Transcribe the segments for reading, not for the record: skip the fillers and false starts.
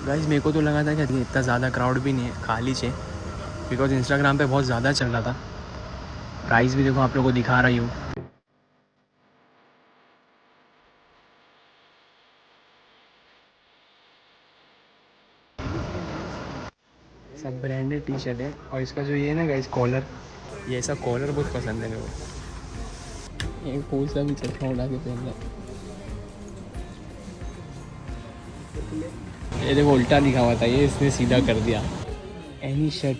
Guys मेरे को तो लगा था कि इतना ज़्यादा क्राउड भी नहीं है, खाली से, बिकॉज इंस्टाग्राम पे बहुत ज़्यादा चल रहा था। प्राइस भी देखो आप लोगों को दिखा रही हूँ। सब ब्रांडेड टी शर्ट है और इसका जो ये है ना गाइस कॉलर, ये ऐसा कॉलर बहुत पसंद है मेरे को। ये कोई सा भी चश्मा उड़ा के पहन रहा है। ये देखो उल्टा लिखा हुआ था, ये इसने सीधा कर दिया। Any shirt.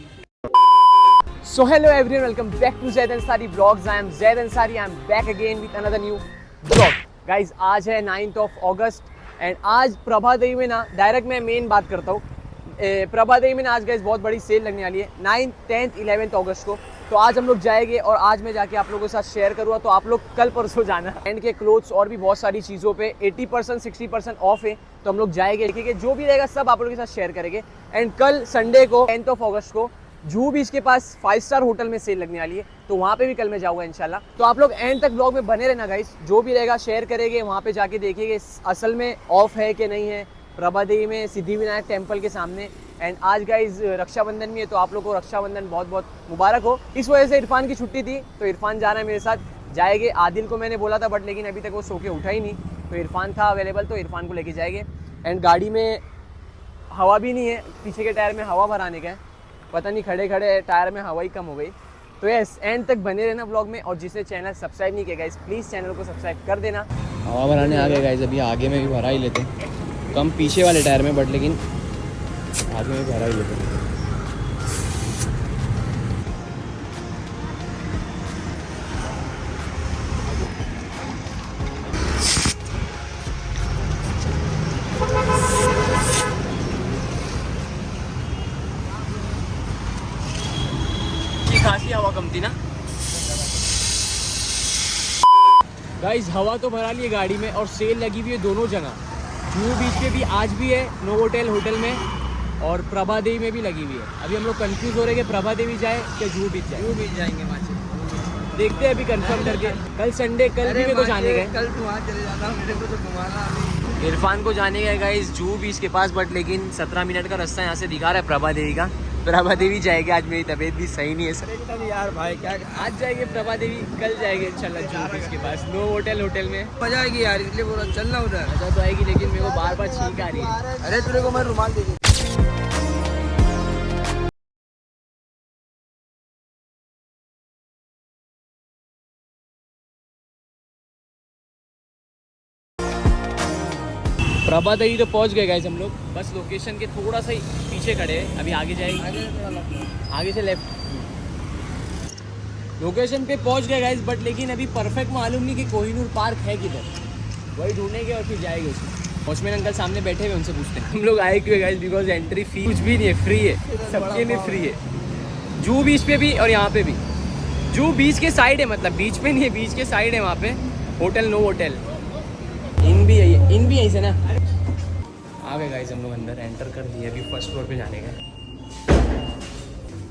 So hello everyone, welcome back to Zaid Ansari Vlogs. I am Zaid Ansari. I am back again with another new vlog. Guys, आज है 9th of August एंड आज प्रभा देवी में ना डायरेक्ट मैं मेन बात करता हूँ। प्रभा देवी में ना आज गाइस बहुत बड़ी सेल लगने वाली है 9th, 10th, 11th अगस्त को। तो आज हम लोग जाएंगे और आज मैं जाके आप लोगों के साथ शेयर करूँगा। तो आप लोग कल परसों जाना। एंड के क्लोथ्स और भी बहुत सारी चीज़ों पे 80% 60% ऑफ है। तो हम लोग जाएंगे, देखिए जो भी रहेगा सब आप लोगों के साथ शेयर करेंगे। एंड कल संडे को 10th ऑफ अगस्त को जूहू बीच के पास 5 स्टार होटल में सेल लगने वाली है, तो वहाँ पे भी कल मैं जाऊँगा इंशाल्लाह। तो आप लोग एंड तक ब्लॉग में बने रहना गाइस, जो भी रहेगा शेयर करेंगे, वहाँ पे जाके देखेंगे असल में ऑफ है कि नहीं है। प्रभा देवी में सिद्धिविनायक टेम्पल के सामने। एंड आज गाइस रक्षाबंधन भी है, तो आप लोग को रक्षाबंधन बहुत बहुत मुबारक हो। इस वजह से इरफान की छुट्टी थी, तो इरफान जा रहा है मेरे साथ, जाएंगे। आदिल को मैंने बोला था बट लेकिन अभी तक वो सो के उठा ही नहीं, तो इरफान था अवेलेबल, तो इरफान को लेके जाएंगे। एंड गाड़ी में हवा भी नहीं है, पीछे के टायर में हवा भराने का है, पता नहीं खड़े खड़े टायर में हवा ही कम हो गई। तो यस, एंड तक बने रहना ब्लॉग में। और जिसे चैनल सब्सक्राइब नहीं किया गाइस, प्लीज़ चैनल को सब्सक्राइब कर देना। हवा भराने आ गए गाइस, अभी आगे में भी भरा ही लेते हैं, कम पीछे वाले टायर में, बट लेकिन आगे में भी भरा ही लेते हैं। खासी हवा कम थी ना गाइस। हवा तो भरा ली है गाड़ी में और सेल लगी हुई है दोनों जगह। जूहू बीच पे भी आज भी है, नोवोटेल होटल में, और प्रभा देवी में भी लगी हुई है। अभी हम लोग कंफ्यूज हो रहे हैं कि प्रभा देवी जाए या जूहू बीच जाए। जूहू बीच जाएंगे वहाँ से, देखते हैं अभी कंफर्म करके। कल संडे, कल भी मेरे को जाने का है। कल तू वहाँ चले जाना, मेरे को तो घुमाना अभी। इरफान को जाने का है गाइस जूहू बीच के पास, बट लेकिन 17 मिनट का रास्ता यहाँ से दिखा रहा है प्रभा देवी का। प्रभा देवी जाएगी आज, मेरी तबीयत भी सही नहीं है सर। यार भाई क्या आज जाएंगे प्रभा देवी, कल जाएंगे इंशाल्लाह जूहू बीच के पास, नो होटल में। मजा आएगी यार, इसलिए बोला चलना उधर। मजा तो आएगी, लेकिन मेरे को बार बार छींक आ रही है। अरे तेरे को मैं रुमाल दे दूँ। प्रभा देवी तो पहुंच गए गाइस हम लोग, बस लोकेशन के थोड़ा सा ही पीछे खड़े हैं। अभी आगे जाएंगे, आगे से लेफ्ट। लोकेशन पे पहुंच गए गाइस, बट लेकिन अभी परफेक्ट मालूम नहीं कि कोहिनूर पार्क है किधर, वही ढूंढेंगे और फिर जाएंगे उसमें। वॉचमैन अंकल सामने बैठे हुए, उनसे पूछते हैं। हम लोग आए क्यों गाइस, बिकॉज एंट्री फी कुछ भी नहीं है, फ्री है, सबके लिए फ्री है। जूहू बीच पे भी और यहाँ पे भी। जूहू बीच के साइड है, मतलब बीच पे नहीं है, बीच के साइड है वहाँ पे होटल, नो होटल। इन भी है, इन भी यहीं से ना। आ गए गाइस हम लोग अंदर, एंटर कर दिए। अभी फर्स्ट फ्लोर पे जाने का,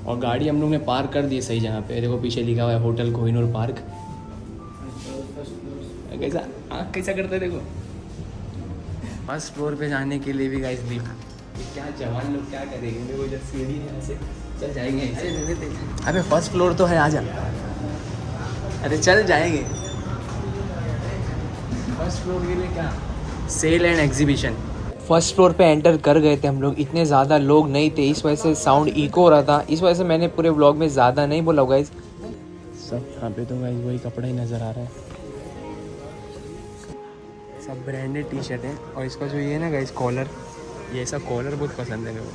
और गाड़ी हम लोग ने पार्क कर दी है सही जगह पे। देखो पीछे लिखा हुआ है होटल कोहिनूर पार्क। कैसा आँख कैसा करता है देखो। फर्स्ट फ्लोर पे जाने के लिए भी गाइस लिफ्ट। क्या जवान लोग क्या करेंगे, देखो इधर सीढ़ी है, यहाँ से चल जाएंगे ऐसे। अबे फर्स्ट फ्लोर तो है, आजा। अरे चल जाएंगे फर्स्ट फ्लोर के लिए। क्या sale and exhibition. First floor पे एंटर कर गए थे हम लोग, इतने ज़्यादा लोग नहीं थे, इस वजह से साउंड इको हो रहा था, इस वजह से मैंने पूरे व्लॉग में ज़्यादा नहीं बोला गाइस। सब यहाँ पे तो गाइस वही कपड़ा ही नज़र आ रहा है, सब ब्रांडेड टी शर्ट है। और इसका जो ये है ना गाइस कॉलर, ये ऐसा कॉलर बहुत पसंद है मेरे को।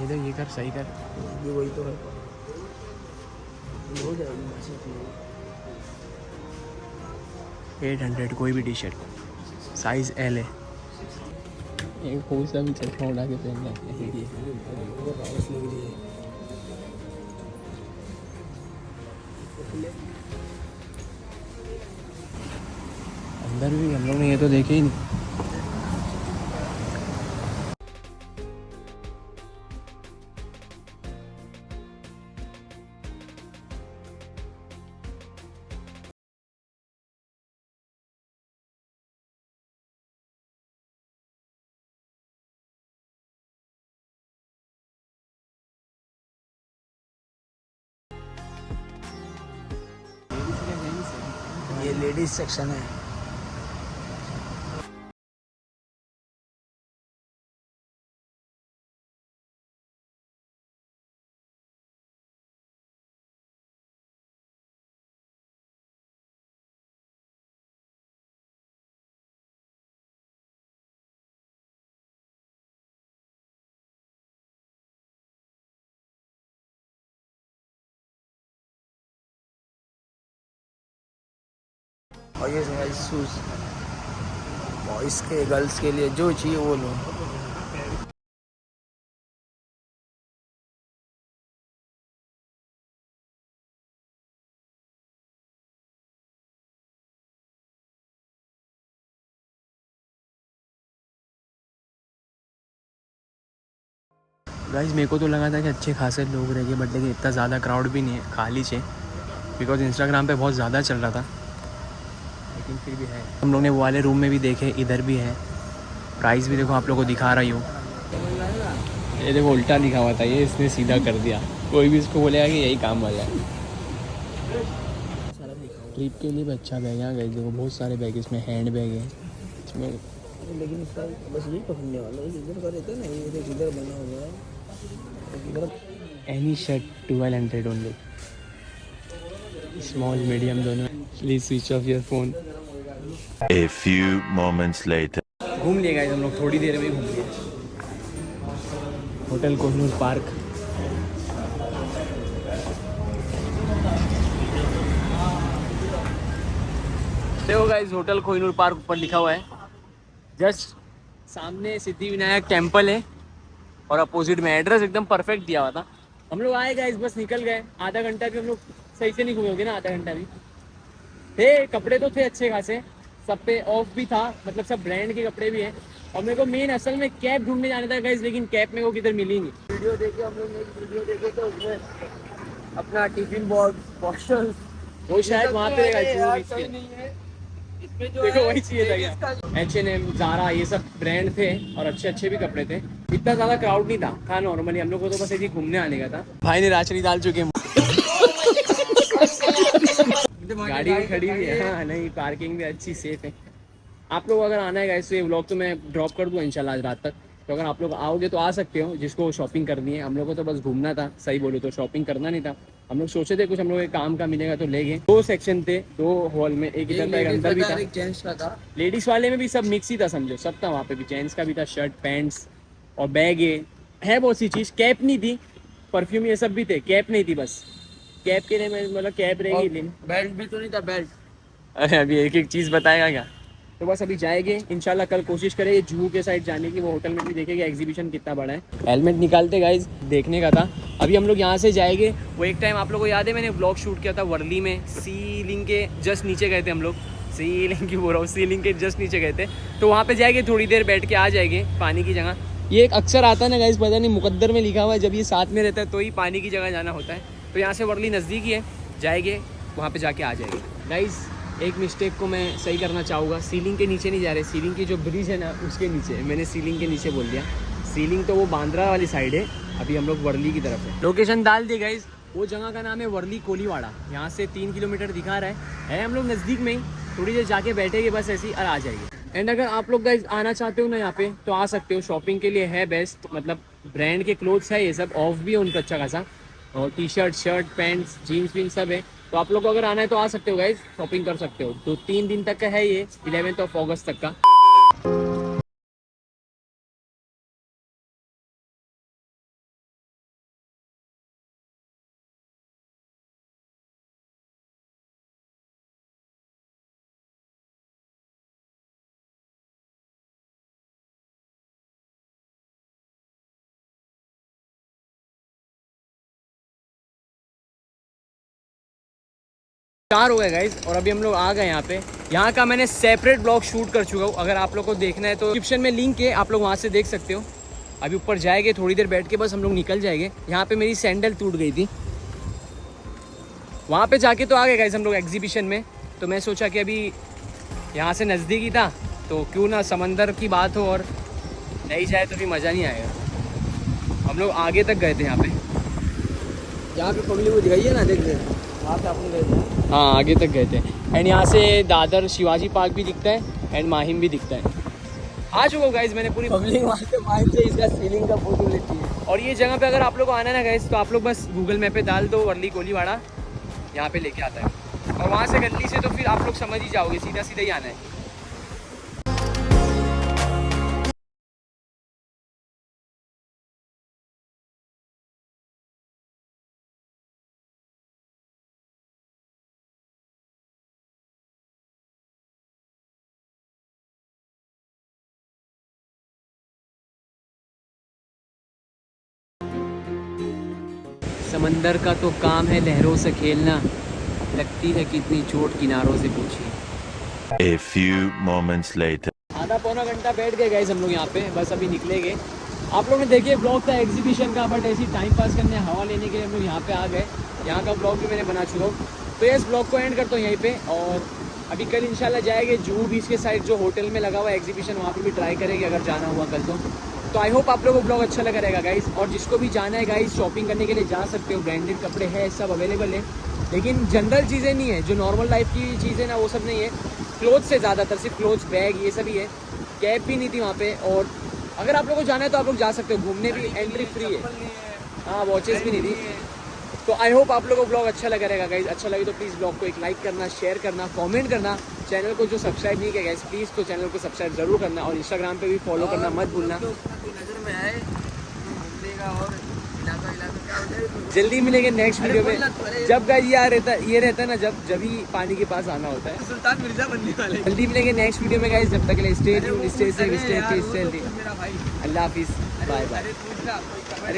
ये तो ये कर, सही कर, ये वही तो है, हो जाएगी। 800 कोई भी टी शर्ट, साइज एल है। एक कोई सा भी चश्मा उड़ा के पहनना है। अंदर भी हम लोग ने ये तो देखे ही नहीं। ये लेडीज सेक्शन है। और ये शूज बॉयज के गर्ल्स के लिए जो चाहिए वो लो। गाइस मेरे को तो लगा था कि अच्छे खासे लोग रहेंगे, बट लेकिन इतना ज़्यादा क्राउड भी नहीं है, खाली से, बिकॉज इंस्टाग्राम पे बहुत ज़्यादा चल रहा था, लेकिन फिर भी है। हम लोग ने वो वाले रूम में भी देखे, इधर भी है। प्राइस भी देखो, आप लोगों को दिखा रही हूँ। ये देखो उल्टा लिखा हुआ था, ये इसने सीधा कर दिया। कोई भी इसको बोलेगा कि यही काम वाला है। ट्रिप के लिए भी अच्छा बैग है। गए देखो बहुत सारे बैग, इसमें हैंड बैग है इसमें, लेकिन इसका बस यही पकड़ने वाला है, इधर का रहता है ना, ये इधर बना हुआ है इधर। Any shirt 1200 only, small medium दोनों। Please switch off your phone. A few moments later. घूम लिए गाइस हम लोग, थोड़ी देर में घूम लिए। Hotel Kohinoor park. देखो गाइस होटल कोहिनूर पार्क ऊपर लिखा हुआ है। जस्ट सामने सिद्धि विनायक टेम्पल है और अपोजिट में एड्रेस एकदम परफेक्ट दिया हुआ था। हम लोग आए गाइस, बस निकल गए। आधा घंटा भी हम लोग सही से नहीं घूमे होंगे ना, आधा घंटा भी थे। कपड़े तो थे अच्छे खासे, सब पे ऑफ भी था, मतलब सब ब्रांड के कपड़े भी हैं। और मेरे को मेन असल में कैप ढूंढने जाना था गाइस, लेकिन कैप मेरे को किधर मिली नहीं। वीडियो देखे हम लोग ने, एक वीडियो देखे तो उसमें अपना टिफिन बॉक्स बॉटल वो शायद वहाँ पे देखो वही चाहिए था क्या। H&M, ज़ारा, ये सब ब्रांड थे और अच्छे अच्छे भी कपड़े थे। इतना ज़्यादा क्राउड नहीं था नॉर्मली। हम लोग को तो बस ऐसे ही घूमने आने का था। भाई ने राशनी डाल चुके हैं। गाड़ी भी खड़ी हुई है। हाँ नहीं, पार्किंग भी अच्छी सेफ है। आप लोग अगर आना है गाइस तो ये व्लॉग तो मैं ड्रॉप कर दूँगा इंशाल्लाह आज रात तक। तो अगर आप लोग आओगे तो आ सकते हो, जिसको शॉपिंग करनी है। हम लोग को तो बस घूमना था, सही बोलो तो शॉपिंग करना नहीं था। हम लोग सोचे थे कुछ हम लोग के काम का मिलेगा तो ले गए। 2 सेक्शन थे, 2 हॉल में, एक इधर था एक अंदर भी था। जेंट्स का था, लेडीज वाले में भी सब मिक्स ही था समझो, सब था वहाँ पे भी। जेंट्स का भी था, शर्ट पैंट्स और बैग है बहुत सी चीज़। कैप नहीं थी, परफ्यूम ये सब भी थे, कैप नहीं थी बस। कैप के लिए मैं मतलब कैप रहेगी, बेल्ट भी तो नहीं था बेल्ट। अरे अभी एक एक चीज़ बताएगा क्या। तो बस अभी जाएंगे इंशाल्लाह, कल कोशिश करेंगे जूहू के साइड जाने की। वो होटल में भी देखेंगे एग्जीबिशन कितना बड़ा है। हेलमेट निकालते गाइस, देखने का था। अभी हम लोग यहाँ से जाएंगे। वो एक टाइम आप लोगों को याद है मैंने व्लॉग शूट किया था वर्ली में, सीलिंग के जस्ट नीचे गए थे हम लोग। सीलिंग की बोल रहा हूँ, सीलिंग के जस्ट नीचे गए थे। तो वहाँ पे जाएंगे, थोड़ी देर बैठ के आ जाएंगे पानी की जगह। ये एक अक्सर आता है ना गाइस, पता नहीं मुकद्दर में लिखा हुआ है, जब ये साथ में रहता है तो ही पानी की जगह जाना होता है। तो यहाँ से वर्ली नज़दीक ही है, जाएंगे वहाँ पे जाके आ जाएंगे। गाइस एक मिस्टेक को मैं सही करना चाहूँगा, सीलिंग के नीचे नहीं जा रहे, सीलिंग की जो ब्रिज है ना उसके नीचे। मैंने सीलिंग के नीचे बोल दिया, सीलिंग तो वो बांद्रा वाली साइड है। अभी हम लोग वर्ली की तरफ है। लोकेशन डाल दी गाइस, वो जगह का नाम है वर्ली कोलीवाड़ा। यहाँ से 3 किलोमीटर दिखा रहा है हम लोग नज़दीक में ही। थोड़ी देर जाके बैठेंगे बस ऐसे ही और आ जाएंगे। एंड अगर आप लोग गाइस आना चाहते हो ना यहाँ पे तो आ सकते हो। शॉपिंग के लिए है बेस्ट, मतलब ब्रांड के क्लोथ्स है, ये सब ऑफ भी है उनका अच्छा खासा, और T shirt, shirt, pants, jeans वीन्स सब है। तो आप लोग को अगर आना है तो आ सकते हो गाइस, शॉपिंग कर सकते हो। 2-3 दिन तक का है ये, 11 अगस्त तक का। चार हो गए गाइज और अभी हम लोग आ गए यहाँ पे। यहाँ का मैंने सेपरेट ब्लॉग शूट कर चुका हूँ, अगर आप लोग को देखना है तो डिस्क्रिप्शन में लिंक है, आप लोग वहाँ से देख सकते हो। अभी ऊपर जाएंगे, थोड़ी देर बैठ के बस हम लोग निकल जाएंगे। यहाँ पे मेरी सैंडल टूट गई थी, वहाँ पे जाके तो आ गए गाइज हम लोग एग्जीबिशन में। तो मैं सोचा कि अभी यहाँ से नज़दीक ही था तो क्यों ना समंदर की बात हो और नहीं जाए तो भी मज़ा नहीं आएगा। हम लोग आगे तक गए थे, यहाँ पे जहाँ पे पब्लिक को दिखाई है ना, देख ले वहाँ पे अपन गए थे। हाँ आगे तक गए थे। एंड यहाँ से दादर शिवाजी पार्क भी दिखता है एंड माहिम भी दिखता है। आ चुका हूँ गाइज, मैंने पूरी पब्लिक वहाँ से माइंड से इसका सीलिंग का फोटो लेती है। और ये जगह पे अगर आप लोग को आना है ना गाइज, तो आप लोग बस गूगल मैप पे डाल दो वर्ली कोलीवाड़ा, यहाँ पे लेके आता है। और वहाँ से गली से तो फिर आप लोग समझ ही जाओगे, सीधा सीधा ही आना है। समंदर का तो काम है लहरों से खेलना, लगती है कितनी चोट किनारों से पूछिए। A few moments later. आधा पौना घंटा बैठ गए गाइस हम लोग यहाँ पे, बस अभी निकलेंगे। आप लोगों ने देखिए ब्लॉग था एग्जीबिशन का, बट ऐसी टाइम पास करने हवा लेने के लिए हम लोग यहाँ पे आ गए। यहाँ का ब्लॉग भी मैंने बना चुका हूँ, तो इस ब्लॉग को एंड करता हूँ यहीं पे। और अभी कल इंशाल्लाह जाएंगे जुहू बीच के साइड जो होटल में लगा हुआ है एग्जीबिशन, वहाँ पे भी ट्राई करेंगे अगर जाना हुआ कल तो आई होप आप लोगों को ब्लॉग अच्छा लगा रहेगा गाइस। और जिसको भी जाना है गाइस, शॉपिंग करने के लिए जा सकते हो, ब्रांडेड कपड़े हैं, सब अवेलेबल है। लेकिन जनरल चीज़ें नहीं है, जो नॉर्मल लाइफ की चीज़ें ना वो सब नहीं है। क्लोथ से ज़्यादातर सिर्फ क्लोथ्स, बैग, ये सब ही है। कैब भी नहीं थी वहाँ पे। और अगर आप लोगों को जाना है तो आप लोग जा सकते हो, घूमने भी एंट्री फ्री है। हाँ, वॉचेस भी नहीं थी। तो आई होप आप लोगों को ब्लॉग अच्छा लगा रहेगा गाइज। अच्छा लगे तो प्लीज़ ब्लॉग को एक लाइक करना, शेयर करना, कमेंट करना। चैनल को जो सब्सक्राइब नहीं किया गाइज, प्लीज़ तो चैनल को सब्सक्राइब जरूर करना। और इंस्टाग्राम पे भी फॉलो करना मत भूलना। नजर में आए घूमने का और इलाका क्या होता है। जल्दी मिलेंगे नेक्स्ट वीडियो में। जब गाइज ये रहता है ना, जब ही पानी के पास आना होता है। सुल्तान मिर्जा बनने वाले। जल्दी मिलेंगे नेक्स्ट वीडियो में गाइज। जब तक के लिए stay tuned, stay safe, stay healthy. मेरा भाई, अल्लाह हाफिज, बाय बाय। अरे पूछ रहा